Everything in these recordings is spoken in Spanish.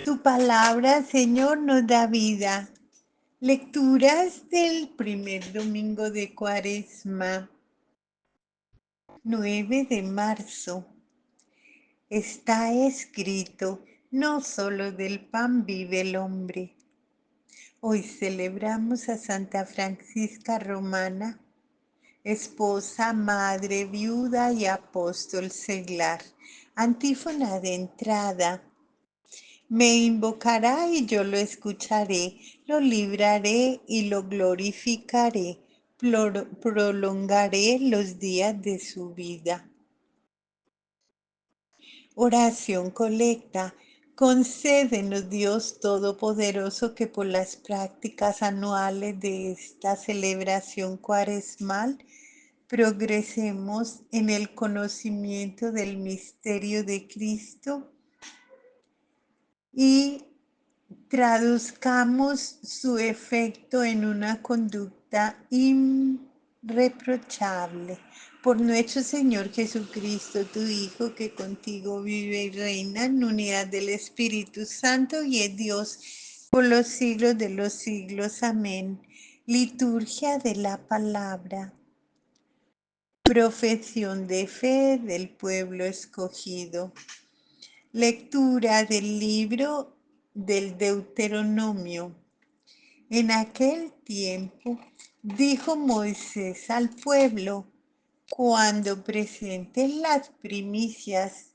Tu palabra, Señor, nos da vida. Lecturas del primer domingo de Cuaresma, 9 de marzo. Está escrito, no solo del pan vive el hombre. Hoy celebramos a Santa Francisca Romana, esposa, madre, viuda y apóstol seglar. Antífona de entrada. Me invocará y yo lo escucharé, lo libraré y lo glorificaré, prolongaré los días de su vida. Oración colecta. Concédenos, Dios Todopoderoso, que por las prácticas anuales de esta celebración cuaresmal progresemos en el conocimiento del misterio de Cristo y traduzcamos su efecto en una conducta irreprochable. Por nuestro Señor Jesucristo, tu Hijo, que contigo vive y reina en unidad del Espíritu Santo y es Dios por los siglos de los siglos. Amén. Liturgia de la palabra. Profesión de fe del pueblo escogido. Lectura del libro del Deuteronomio. En aquel tiempo dijo Moisés al pueblo, cuando presenten las primicias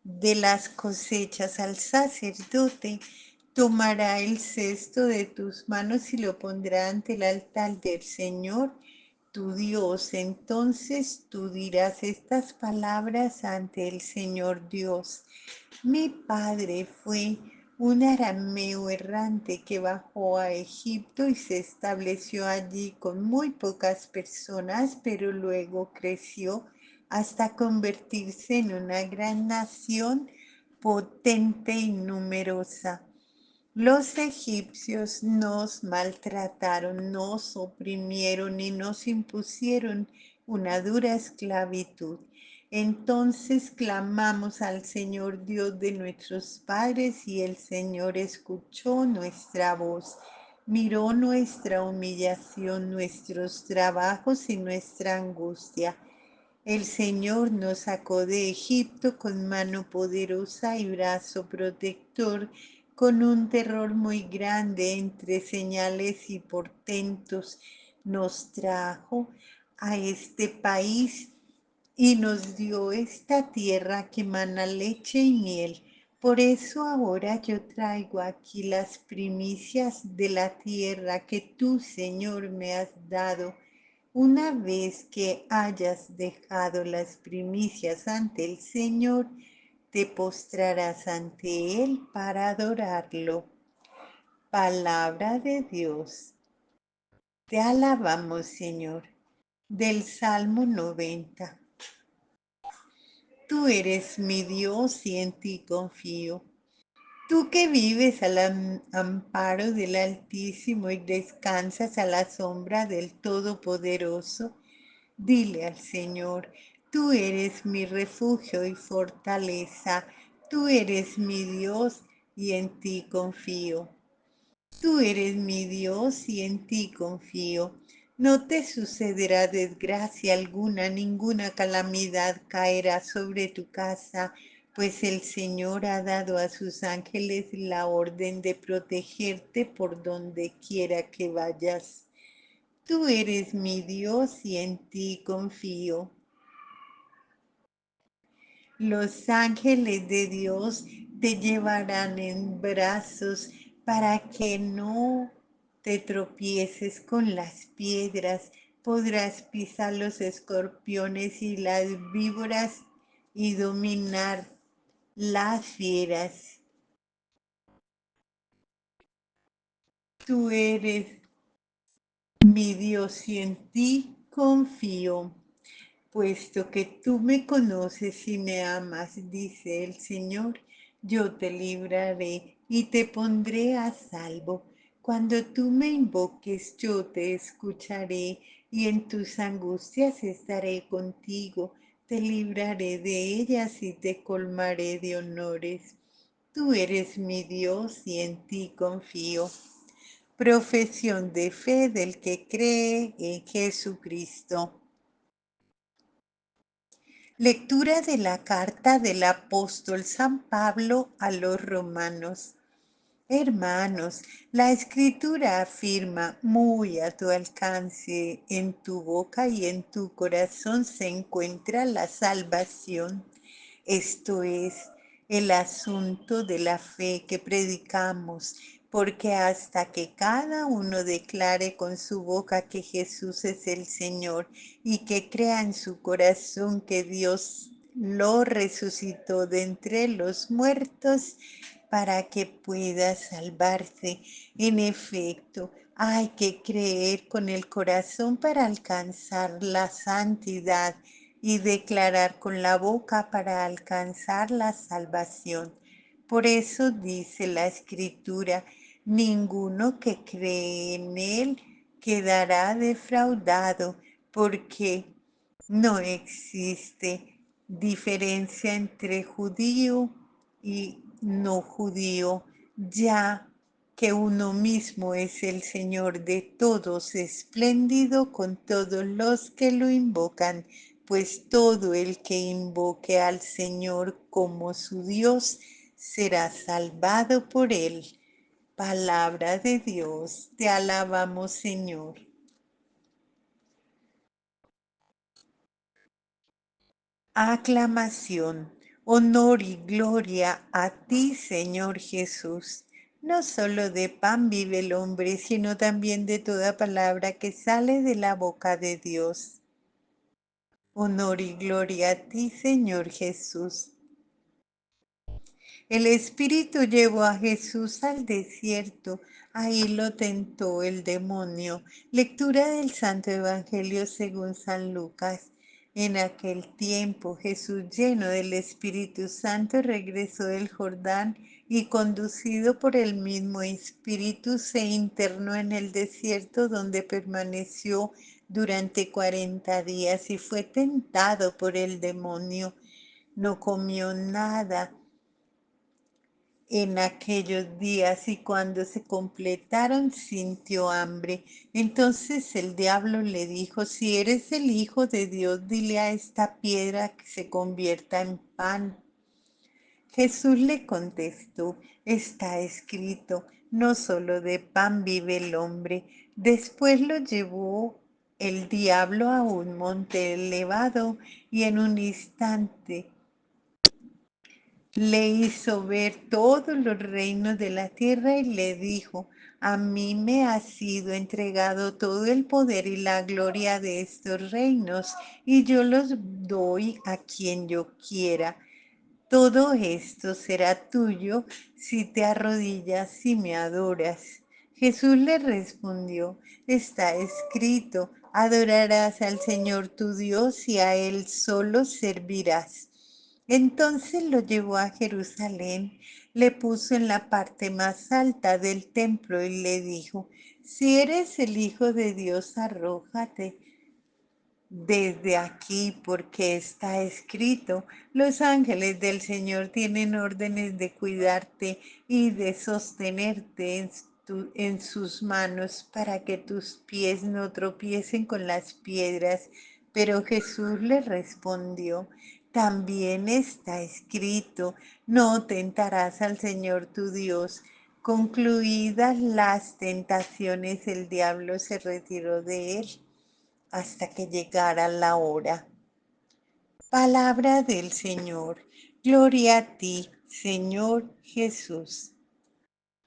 de las cosechas al sacerdote, tomará el cesto de tus manos y lo pondrá ante el altar del Señor tu Dios. Entonces tú dirás estas palabras ante el Señor Dios. Mi padre fue un arameo errante que bajó a Egipto y se estableció allí con muy pocas personas, pero luego creció hasta convertirse en una gran nación potente y numerosa. Los egipcios nos maltrataron, nos oprimieron y nos impusieron una dura esclavitud. Entonces clamamos al Señor Dios de nuestros padres y el Señor escuchó nuestra voz. Miró nuestra humillación, nuestros trabajos y nuestra angustia. El Señor nos sacó de Egipto con mano poderosa y brazo protector, con un terror muy grande entre señales y portentos. Nos trajo a este país y nos dio esta tierra que mana leche y miel. Por eso ahora yo traigo aquí las primicias de la tierra que tú, Señor, me has dado. Una vez que hayas dejado las primicias ante el Señor, te postrarás ante Él para adorarlo. Palabra de Dios. Te alabamos, Señor. Del Salmo 90. Tú eres mi Dios y en ti confío. Tú que vives al amparo del Altísimo y descansas a la sombra del Todopoderoso, dile al Señor, tú eres mi refugio y fortaleza, tú eres mi Dios y en ti confío. Tú eres mi Dios y en ti confío. No te sucederá desgracia alguna, ninguna calamidad caerá sobre tu casa, pues el Señor ha dado a sus ángeles la orden de protegerte por donde quiera que vayas. Tú eres mi Dios y en ti confío. Los ángeles de Dios te llevarán en brazos para que no te tropieces con las piedras. Podrás pisar los escorpiones y las víboras y dominar las fieras. Tú eres mi Dios y en ti confío. Puesto que tú me conoces y me amas, dice el Señor, yo te libraré y te pondré a salvo. Cuando tú me invoques, yo te escucharé y en tus angustias estaré contigo. Te libraré de ellas y te colmaré de honores. Tú eres mi Dios y en ti confío. Profesión de fe del que cree en Jesucristo. Lectura de la carta del apóstol San Pablo a los romanos. Hermanos, la escritura afirma muy a tu alcance, en tu boca y en tu corazón se encuentra la salvación. Esto es el asunto de la fe que predicamos, porque hasta que cada uno declare con su boca que Jesús es el Señor y que crea en su corazón que Dios lo resucitó de entre los muertos para que pueda salvarse. En efecto, hay que creer con el corazón para alcanzar la santidad y declarar con la boca para alcanzar la salvación. Por eso dice la Escritura, ninguno que cree en Él quedará defraudado, porque no existe diferencia entre judío y no judío, ya que uno mismo es el Señor de todos, espléndido con todos los que lo invocan, pues todo el que invoque al Señor como su Dios será salvado por él. Palabra de Dios, te alabamos, Señor. Aclamación, honor y gloria a ti, Señor Jesús. No solo de pan vive el hombre, sino también de toda palabra que sale de la boca de Dios. Honor y gloria a ti, Señor Jesús. El Espíritu llevó a Jesús al desierto. Ahí lo tentó el demonio. Lectura del Santo Evangelio según San Lucas. En aquel tiempo Jesús, lleno del Espíritu Santo, regresó del Jordán y, conducido por el mismo Espíritu, se internó en el desierto, donde permaneció durante 40 días y fue tentado por el demonio. No comió nada en aquellos días, y cuando se completaron sintió hambre. Entonces el diablo le dijo, si eres el Hijo de Dios, dile a esta piedra que se convierta en pan. Jesús le contestó, está escrito, no solo de pan vive el hombre. Después lo llevó el diablo a un monte elevado y en un instante le hizo ver todos los reinos de la tierra y le dijo, a mí me ha sido entregado todo el poder y la gloria de estos reinos, y yo los doy a quien yo quiera. Todo esto será tuyo si te arrodillas y me adoras. Jesús le respondió, está escrito, adorarás al Señor tu Dios y a Él solo servirás. Entonces lo llevó a Jerusalén, le puso en la parte más alta del templo y le dijo, si eres el Hijo de Dios, arrójate desde aquí, porque está escrito, los ángeles del Señor tienen órdenes de cuidarte y de sostenerte en sus manos para que tus pies no tropiecen con las piedras. Pero Jesús le respondió, también está escrito, no tentarás al Señor tu Dios. Concluidas las tentaciones, el diablo se retiró de él hasta que llegara la hora. Palabra del Señor. Gloria a ti, Señor Jesús.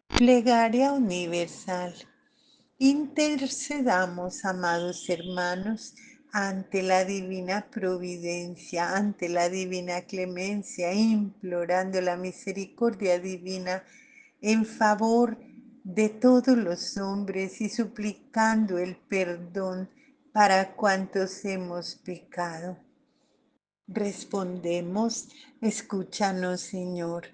Plegaria universal. Intercedamos, amados hermanos, ante la divina providencia, ante la divina clemencia, implorando la misericordia divina en favor de todos los hombres y suplicando el perdón para cuantos hemos pecado. Respondemos, escúchanos, Señor,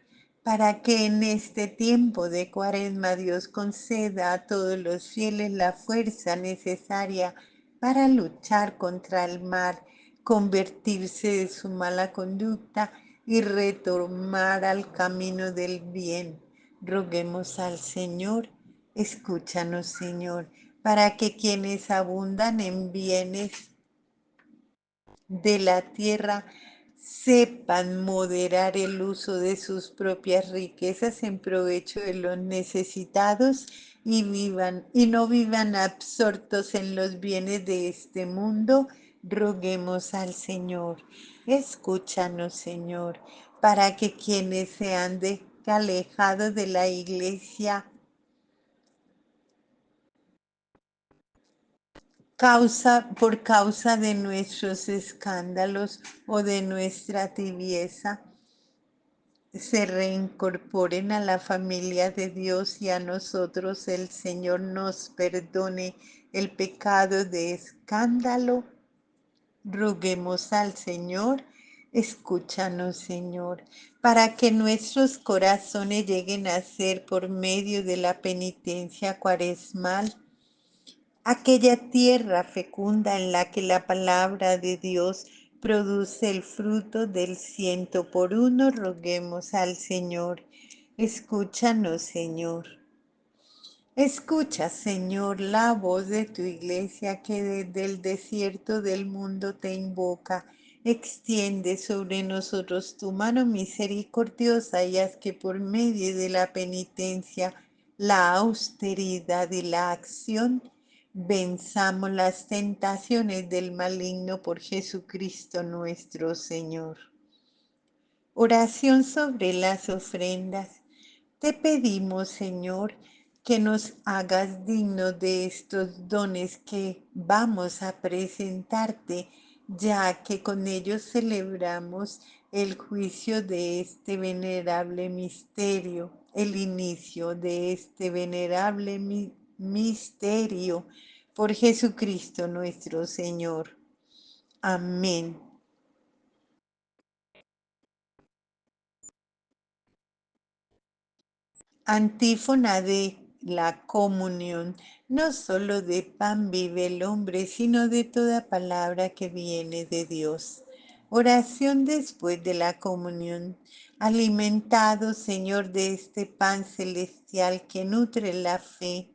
para que en este tiempo de Cuaresma Dios conceda a todos los fieles la fuerza necesaria para luchar contra el mal, convertirse de su mala conducta, y retomar al camino del bien. Roguemos al Señor, escúchanos, Señor, para que quienes abundan en bienes de la tierra sepan moderar el uso de sus propias riquezas en provecho de los necesitados y no vivan absortos en los bienes de este mundo. Roguemos al Señor. Escúchanos, Señor, para que quienes se han alejado de la iglesia por causa de nuestros escándalos o de nuestra tibieza, se reincorporen a la familia de Dios y a nosotros el Señor nos perdone el pecado de escándalo. Roguemos al Señor, escúchanos, Señor, para que nuestros corazones lleguen a ser por medio de la penitencia cuaresmal aquella tierra fecunda en la que la palabra de Dios produce el fruto del 100 por 1, roguemos al Señor. Escúchanos, Señor. Escucha, Señor, la voz de tu iglesia que desde el desierto del mundo te invoca. Extiende sobre nosotros tu mano misericordiosa y haz que por medio de la penitencia, la austeridad y la acción, venzamos las tentaciones del maligno por Jesucristo nuestro Señor. Oración sobre las ofrendas. Te pedimos, Señor, que nos hagas dignos de estos dones que vamos a presentarte, ya que con ellos celebramos el juicio de este venerable misterio, el inicio de este venerable misterio, por Jesucristo nuestro Señor. Amén. Antífona de la comunión. No solo de pan vive el hombre, sino de toda palabra que viene de Dios. Oración después de la comunión. Alimentados, Señor, de este pan celestial que nutre la fe,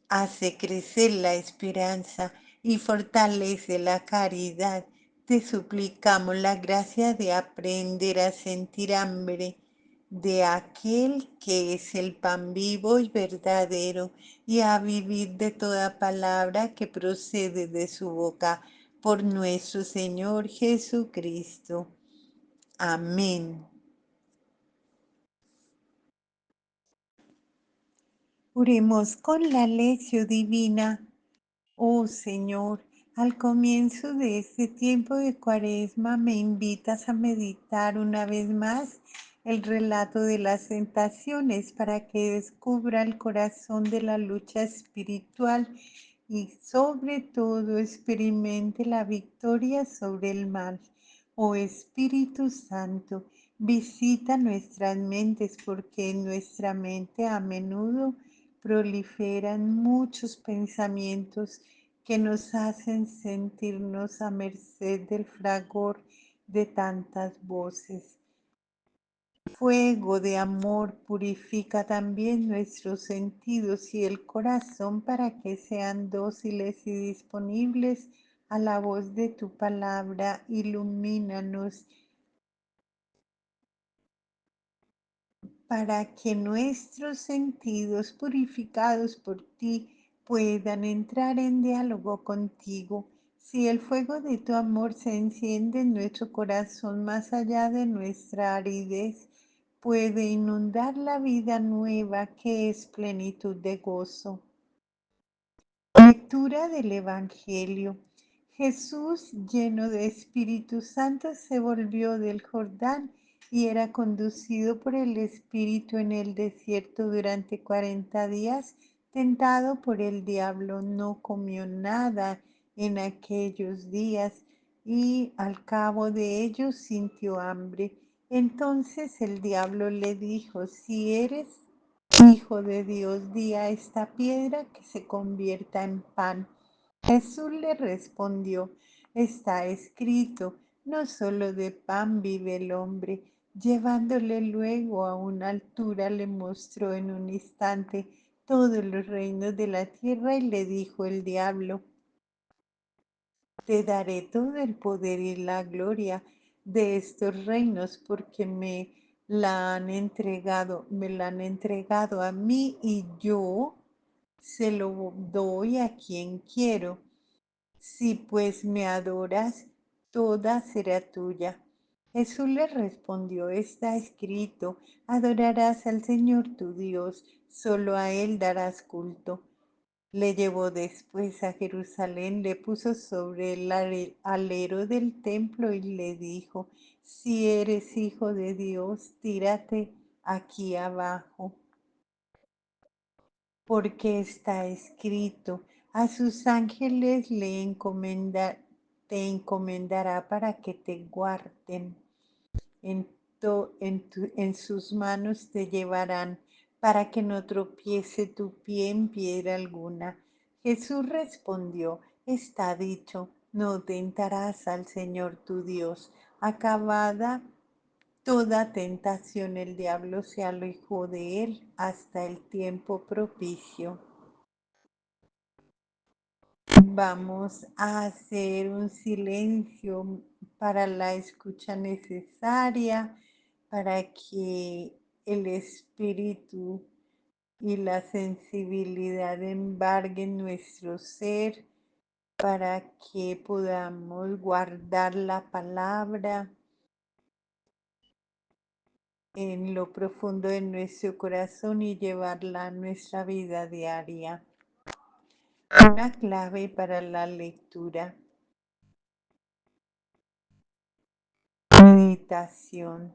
hace crecer la esperanza y fortalece la caridad. Te suplicamos la gracia de aprender a sentir hambre de aquel que es el pan vivo y verdadero, y a vivir de toda palabra que procede de su boca, por nuestro Señor Jesucristo. Amén. Oremos con la lección divina. Oh Señor, al comienzo de este tiempo de Cuaresma me invitas a meditar una vez más el relato de las tentaciones para que descubra el corazón de la lucha espiritual y sobre todo experimente la victoria sobre el mal. Oh Espíritu Santo, visita nuestras mentes porque en nuestra mente a menudo proliferan muchos pensamientos que nos hacen sentirnos a merced del fragor de tantas voces. Fuego de amor purifica también nuestros sentidos y el corazón para que sean dóciles y disponibles a la voz de tu palabra. Ilumínanos para que nuestros sentidos purificados por ti puedan entrar en diálogo contigo. Si el fuego de tu amor se enciende en nuestro corazón más allá de nuestra aridez, puede inundar la vida nueva que es plenitud de gozo. Lectura del Evangelio. Jesús, lleno de Espíritu Santo, se volvió del Jordán y era conducido por el Espíritu en el desierto durante 40 días, tentado por el diablo. No comió nada en aquellos días y al cabo de ellos sintió hambre. Entonces el diablo le dijo: si eres Hijo de Dios, di a esta piedra que se convierta en pan. Jesús le respondió: está escrito, no solo de pan vive el hombre. Llevándole luego a una altura, le mostró en un instante todos los reinos de la tierra y le dijo el diablo: te daré todo el poder y la gloria de estos reinos porque me la han entregado a mí y yo se lo doy a quien quiero. Si pues me adoras, toda será tuya. Jesús le respondió: está escrito, adorarás al Señor tu Dios, solo a Él darás culto. Le llevó después a Jerusalén, le puso sobre el alero del templo y le dijo: si eres hijo de Dios, tírate aquí abajo, porque está escrito: a sus ángeles te encomendará para que te guarden. En sus manos te llevarán para que no tropiece tu pie en piedra alguna. Jesús respondió: está dicho, no tentarás al Señor tu Dios. Acabada toda tentación, el diablo se alejó de él hasta el tiempo propicio. Vamos a hacer un silencio para la escucha necesaria, para que el espíritu y la sensibilidad embarguen nuestro ser, para que podamos guardar la palabra en lo profundo de nuestro corazón y llevarla a nuestra vida diaria. Una clave para la lectura. Meditación.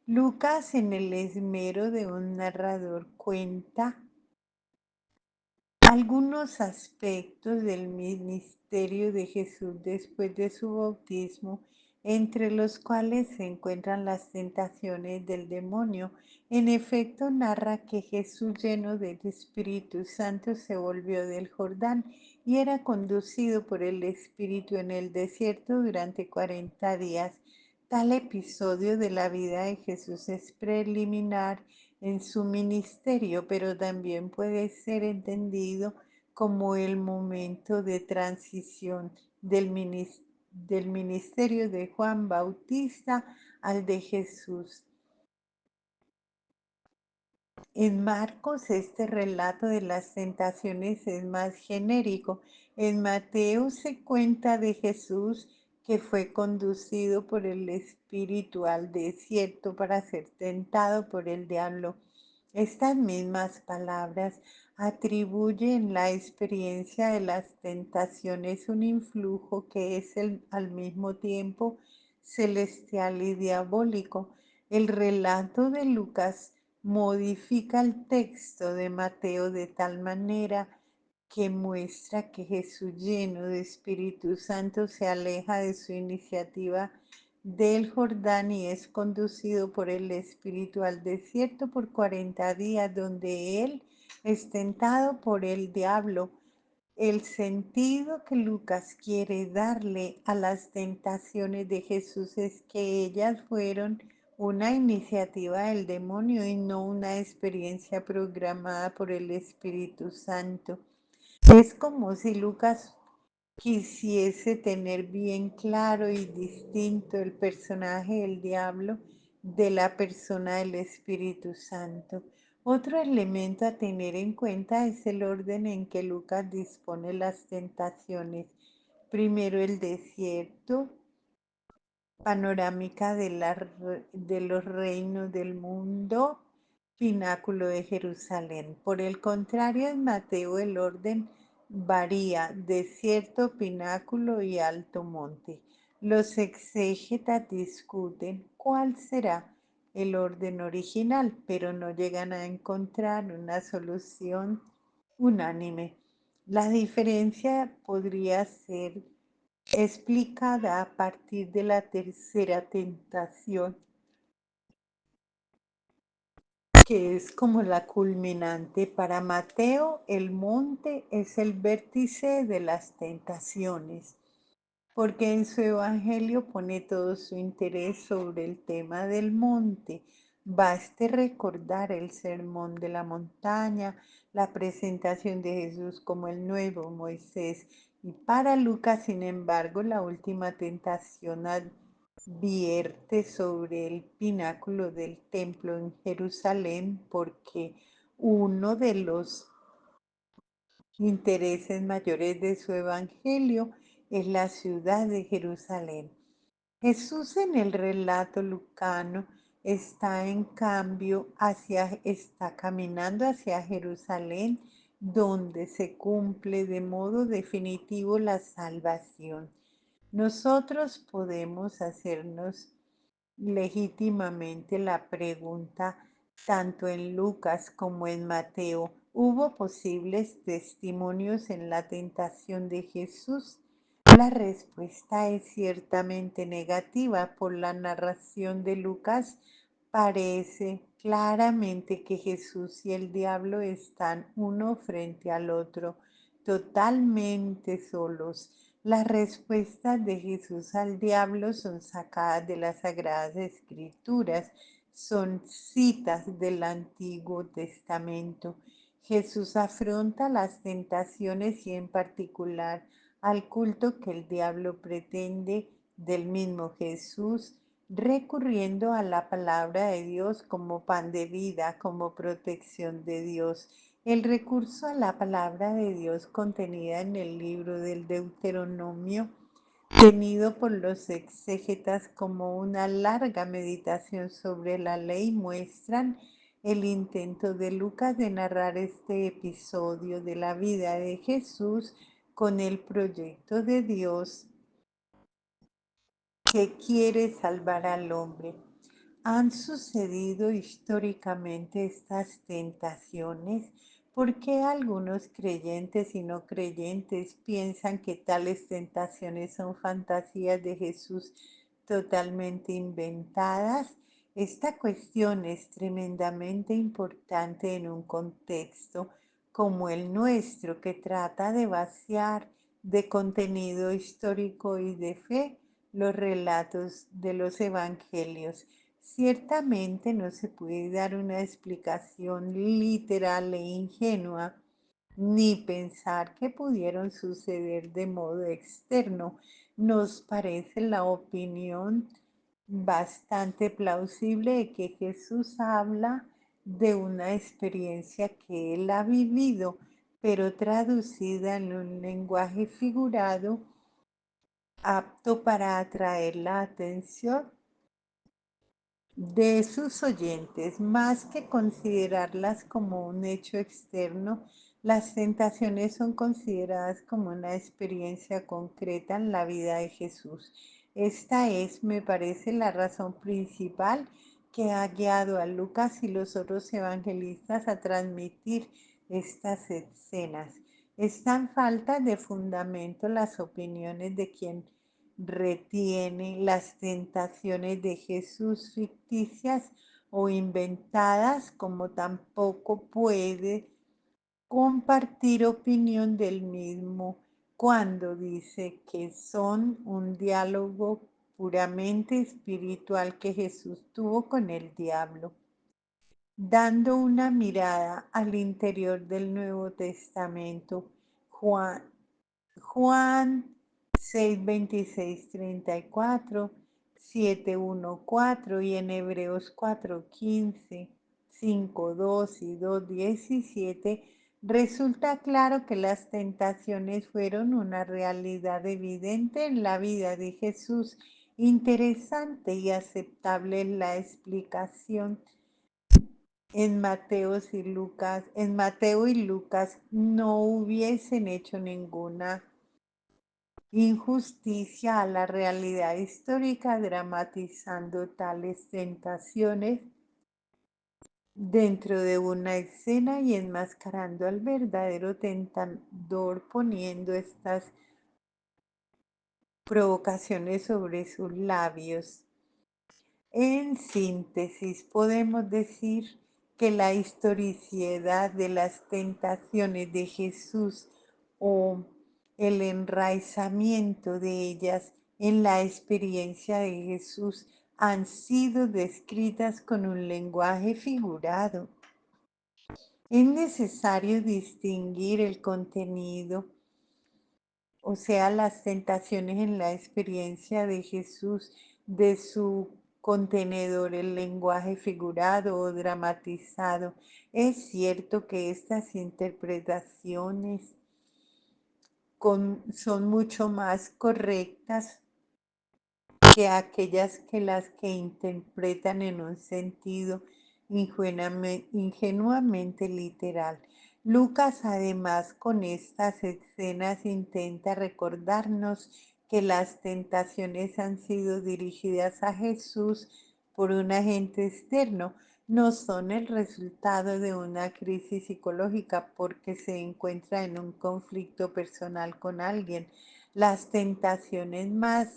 Lucas, en el esmero de un narrador, cuenta algunos aspectos del ministerio de Jesús después de su bautismo, entre los cuales se encuentran las tentaciones del demonio. En efecto, narra que Jesús, lleno del Espíritu Santo, se volvió del Jordán y era conducido por el Espíritu en el desierto durante 40 días. Tal episodio de la vida de Jesús es preliminar en su ministerio, pero también puede ser entendido como el momento de transición del ministerio de Juan Bautista al de Jesús. En Marcos, este relato de las tentaciones es más genérico. En Mateo se cuenta de Jesús que fue conducido por el Espíritu al desierto para ser tentado por el diablo. Estas mismas palabras atribuyen la experiencia de las tentaciones un influjo que es al mismo tiempo celestial y diabólico. El relato de Lucas modifica el texto de Mateo de tal manera que muestra que Jesús, lleno de Espíritu Santo, se aleja de su iniciativa del Jordán y es conducido por el Espíritu al desierto por 40 días, donde él es tentado por el diablo. El sentido que Lucas quiere darle a las tentaciones de Jesús es que ellas fueron una iniciativa del demonio y no una experiencia programada por el Espíritu Santo. Es como si Lucas quisiese tener bien claro y distinto el personaje del diablo de la persona del Espíritu Santo. Otro elemento a tener en cuenta es el orden en que Lucas dispone las tentaciones. Primero el desierto, panorámica de los reinos del mundo, pináculo de Jerusalén. Por el contrario, en Mateo el orden varía: desierto, pináculo y alto monte. Los exégetas discuten cuál será el orden original, pero no llegan a encontrar una solución unánime. La diferencia podría ser explicada a partir de la tercera tentación, que es como la culminante. Para Mateo, el monte es el vértice de las tentaciones. porque en su evangelio pone todo su interés sobre el tema del monte. Baste recordar el sermón de la montaña, la presentación de Jesús como el nuevo Moisés. Y para Lucas, sin embargo, la última tentación advierte sobre el pináculo del templo en Jerusalén, porque uno de los intereses mayores de su evangelio es la ciudad de Jerusalén. Jesús en el relato lucano está en cambio está caminando hacia Jerusalén, donde se cumple de modo definitivo la salvación. Nosotros podemos hacernos legítimamente la pregunta, tanto en Lucas como en Mateo, ¿hubo posibles testimonios en la tentación de Jesús? La respuesta es ciertamente negativa. Por la narración de Lucas parece claramente que Jesús y el diablo están uno frente al otro, totalmente solos. Las respuestas de Jesús al diablo son sacadas de las Sagradas Escrituras, son citas del Antiguo Testamento. Jesús afronta las tentaciones y en particular al culto que el diablo pretende del mismo Jesús, recurriendo a la palabra de Dios como pan de vida, como protección de Dios. El recurso a la palabra de Dios contenida en el libro del Deuteronomio, tenido por los exégetas como una larga meditación sobre la ley, muestran el intento de Lucas de narrar este episodio de la vida de Jesús con el proyecto de Dios que quiere salvar al hombre. ¿Han sucedido históricamente estas tentaciones? ¿Por qué algunos creyentes y no creyentes piensan que tales tentaciones son fantasías de Jesús totalmente inventadas? Esta cuestión es tremendamente importante en un contexto como el nuestro, que trata de vaciar de contenido histórico y de fe los relatos de los evangelios. Ciertamente no se puede dar una explicación literal e ingenua, ni pensar que pudieron suceder de modo externo. Nos parece la opinión bastante plausible de que Jesús habla de una experiencia que él ha vivido, pero traducida en un lenguaje figurado apto para atraer la atención de sus oyentes. Más que considerarlas como un hecho externo, las tentaciones son consideradas como una experiencia concreta en la vida de Jesús. Esta es, me parece, la razón principal que ha guiado a Lucas y los otros evangelistas a transmitir estas escenas. Están falta de fundamento las opiniones de quien retiene las tentaciones de Jesús ficticias o inventadas, como tampoco puede compartir opinión del mismo cuando dice que son un diálogo puramente espiritual que Jesús tuvo con el diablo. Dando una mirada al interior del Nuevo Testamento, Juan 6, 26, 34, 7, 1, 4 y en Hebreos 4, 15, 5, 2 y 2, 17, resulta claro que las tentaciones fueron una realidad evidente en la vida de Jesús. Interesante y aceptable la explicación en Mateo y Lucas no hubiesen hecho ninguna injusticia a la realidad histórica, dramatizando tales tentaciones dentro de una escena y enmascarando al verdadero tentador, poniendo estas provocaciones sobre sus labios. En síntesis, podemos decir que la historicidad de las tentaciones de Jesús o el enraizamiento de ellas en la experiencia de Jesús han sido descritas con un lenguaje figurado. Es necesario distinguir el contenido, o sea, las tentaciones en la experiencia de Jesús, de su contenedor, el lenguaje figurado o dramatizado. Es cierto que estas interpretaciones son mucho más correctas que aquellas que las que interpretan en un sentido ingenuamente literal. Lucas además con estas escenas intenta recordarnos que las tentaciones han sido dirigidas a Jesús por un agente externo, no son el resultado de una crisis psicológica porque se encuentra en un conflicto personal con alguien. Las tentaciones más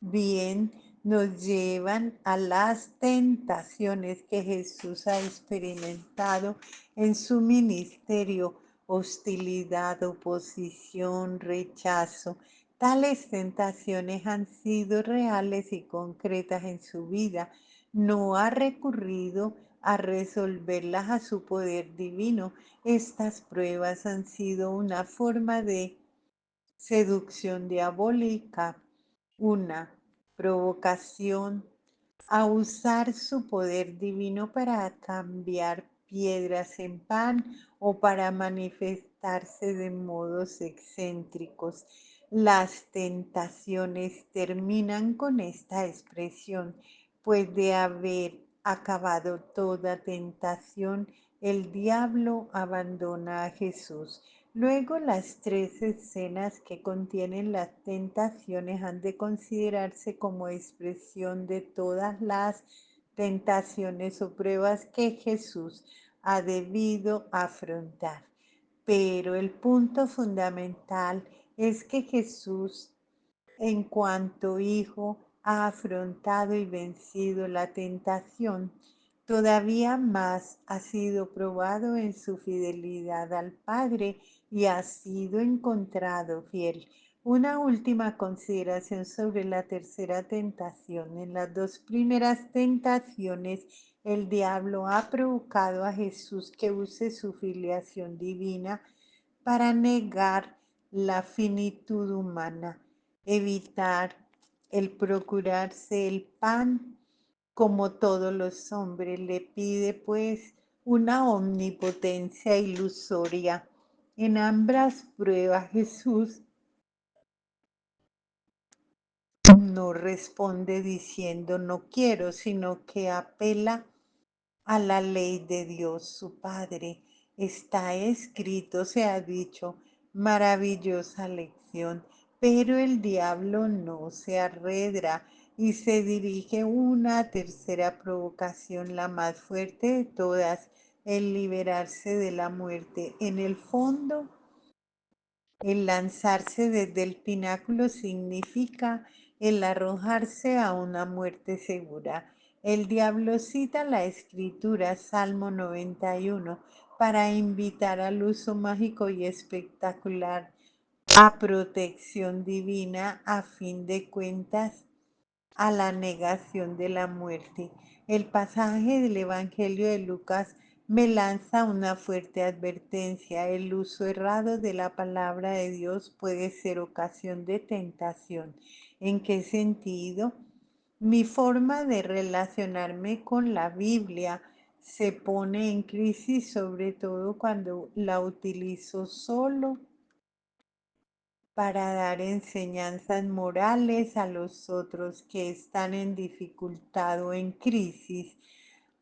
bien nos llevan a las tentaciones que Jesús ha experimentado en su ministerio: hostilidad, oposición, rechazo. Tales tentaciones han sido reales y concretas en su vida. No ha recurrido a resolverlas a su poder divino. Estas pruebas han sido una forma de seducción diabólica, una provocación a usar su poder divino para cambiar piedras en pan o para manifestarse de modos excéntricos. Las tentaciones terminan con esta expresión, pues de haber acabado toda tentación, el diablo abandona a Jesús. Luego, las tres escenas que contienen las tentaciones han de considerarse como expresión de todas las tentaciones o pruebas que Jesús ha debido afrontar. Pero el punto fundamental es que Jesús, en cuanto hijo, ha afrontado y vencido la tentación. Todavía más ha sido probado en su fidelidad al Padre y ha sido encontrado fiel. Una última consideración sobre la tercera tentación. En las dos primeras tentaciones, el diablo ha provocado a Jesús que use su filiación divina para negar la finitud humana, evitar el procurarse el pan como todos los hombres. Le pide pues una omnipotencia ilusoria. En ambas pruebas Jesús no responde diciendo no quiero, sino que apela a la ley de Dios su Padre. Está escrito, se ha dicho, maravillosa lección, pero el diablo no se arredra y se dirige una tercera provocación, la más fuerte de todas, el liberarse de la muerte. En el fondo, el lanzarse desde el pináculo significa el arrojarse a una muerte segura. El diablo cita la escritura Salmo 91 para invitar al uso mágico y espectacular a protección divina, a fin de cuentas a la negación de la muerte. El pasaje del Evangelio de Lucas me lanza una fuerte advertencia. El uso errado de la palabra de Dios puede ser ocasión de tentación. ¿En qué sentido? Mi forma de relacionarme con la Biblia se pone en crisis, sobre todo cuando la utilizo solo para dar enseñanzas morales a los otros que están en dificultad o en crisis.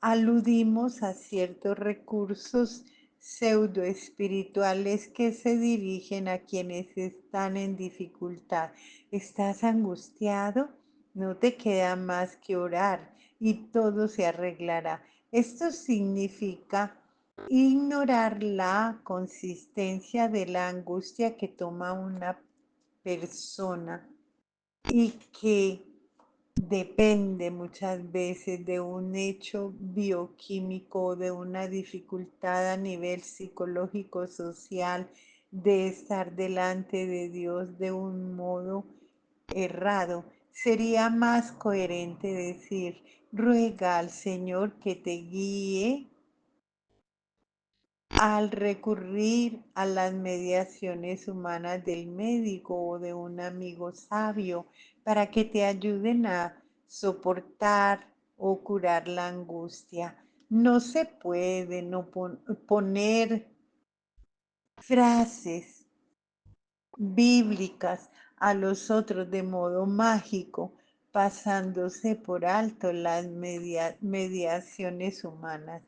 Aludimos a ciertos recursos pseudoespirituales que se dirigen a quienes están en dificultad. ¿Estás angustiado? No te queda más que orar y todo se arreglará. Esto significa ignorar la consistencia de la angustia que toma una persona y que depende muchas veces de un hecho bioquímico, de una dificultad a nivel psicológico, social, de estar delante de Dios de un modo errado. Sería más coherente decir, ruega al Señor que te guíe al recurrir a las mediaciones humanas del médico o de un amigo sabio para que te ayuden a soportar o curar la angustia. No se puede no poner frases bíblicas a los otros de modo mágico, pasándose por alto las mediaciones humanas.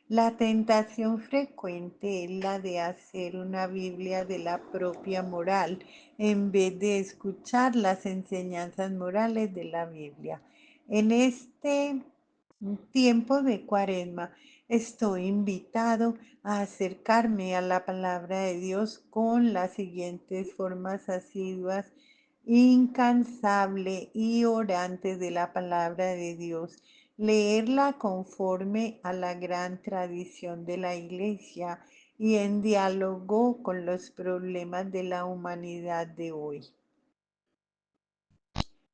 La tentación frecuente es la de hacer una Biblia de la propia moral en vez de escuchar las enseñanzas morales de la Biblia. En este tiempo de Cuaresma estoy invitado a acercarme a la palabra de Dios con las siguientes formas asiduas, incansable y orante de la palabra de Dios. Leerla conforme a la gran tradición de la Iglesia y en diálogo con los problemas de la humanidad de hoy.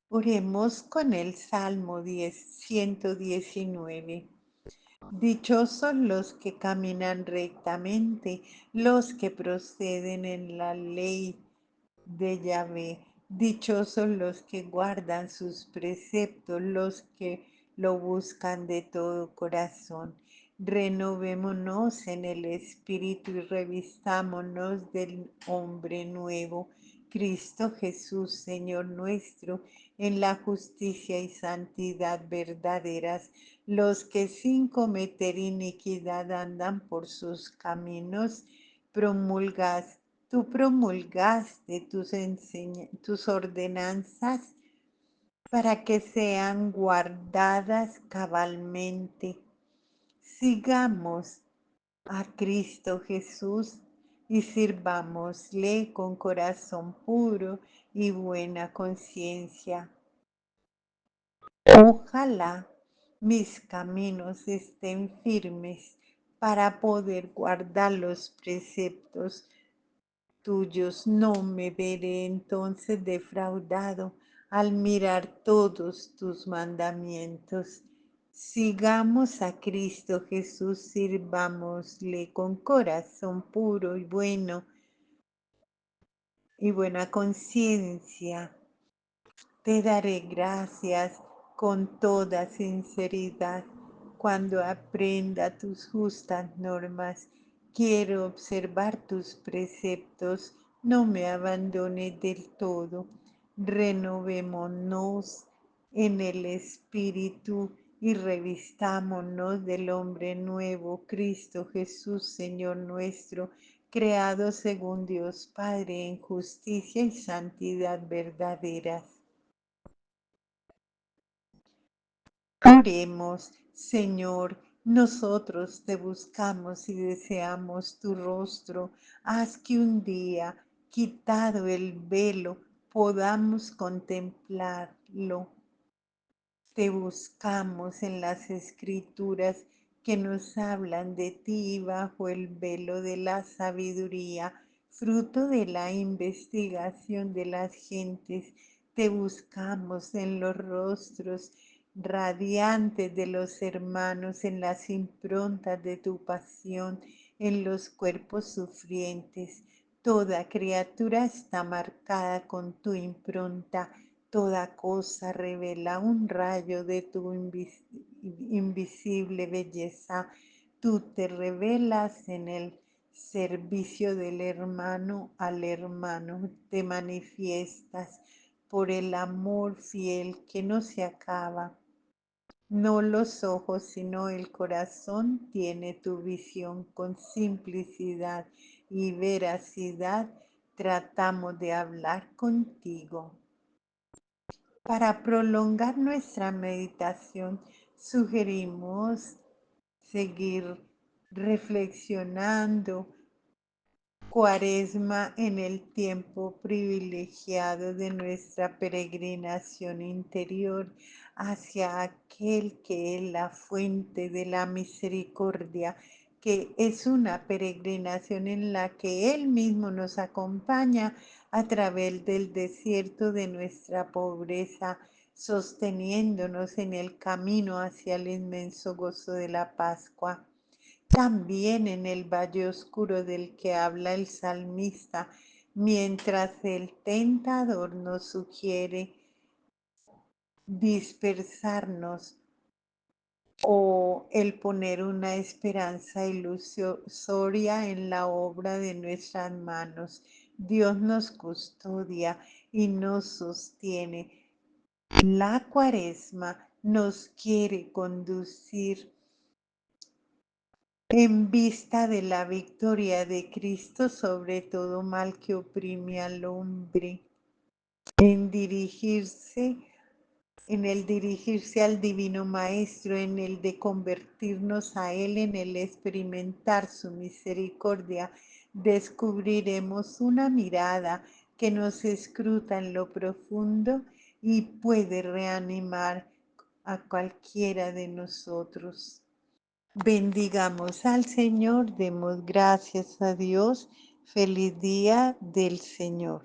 Oremos con el Salmo 119. Dichosos los que caminan rectamente, los que proceden en la ley de Yahvé. Dichosos los que guardan sus preceptos, los que lo buscan de todo corazón. Renovémonos en el espíritu y revistámonos del hombre nuevo, Cristo Jesús, Señor nuestro, en la justicia y santidad verdaderas, los que sin cometer iniquidad andan por sus caminos, promulgas Tú promulgaste tus ordenanzas para que sean guardadas cabalmente. Sigamos a Cristo Jesús y sirvámosle con corazón puro y buena conciencia. Ojalá mis caminos estén firmes para poder guardar los preceptos tuyos. No me veré entonces defraudado al mirar todos tus mandamientos. Sigamos a Cristo Jesús, sirvámosle con corazón puro y bueno y buena conciencia. Te daré gracias con toda sinceridad cuando aprenda tus justas normas. Quiero observar tus preceptos, no me abandones del todo. Renovémonos en el espíritu y revistámonos del hombre nuevo, Cristo Jesús, Señor nuestro, creado según Dios Padre en justicia y santidad verdaderas. Oremos, Señor, nosotros te buscamos y deseamos tu rostro. Haz que un día, quitado el velo, podamos contemplarlo. Te buscamos en las escrituras que nos hablan de ti bajo el velo de la sabiduría, fruto de la investigación de las gentes. Te buscamos en los rostros radiantes de los hermanos, en las improntas de tu pasión, en los cuerpos sufrientes. Toda criatura está marcada con tu impronta. Toda cosa revela un rayo de tu invisible belleza. Tú te revelas en el servicio del hermano al hermano. Te manifiestas por el amor fiel que no se acaba. No los ojos, sino el corazón tiene tu visión con simplicidad y veracidad. Tratamos de hablar contigo. Para prolongar nuestra meditación, sugerimos seguir reflexionando Cuaresma en el tiempo privilegiado de nuestra peregrinación interior hacia aquel que es la fuente de la misericordia que es una peregrinación en la que Él mismo nos acompaña a través del desierto de nuestra pobreza, sosteniéndonos en el camino hacia el inmenso gozo de la Pascua. También en el valle oscuro del que habla el salmista, mientras el tentador nos sugiere dispersarnos o el poner una esperanza ilusoria en la obra de nuestras manos. Dios nos custodia y nos sostiene. La Cuaresma nos quiere conducir en vista de la victoria de Cristo sobre todo mal que oprime al hombre, en dirigirse en el dirigirse al Divino Maestro, en el de convertirnos a Él, en el experimentar su misericordia, descubriremos una mirada que nos escruta en lo profundo y puede reanimar a cualquiera de nosotros. Bendigamos al Señor, demos gracias a Dios. Feliz día del Señor.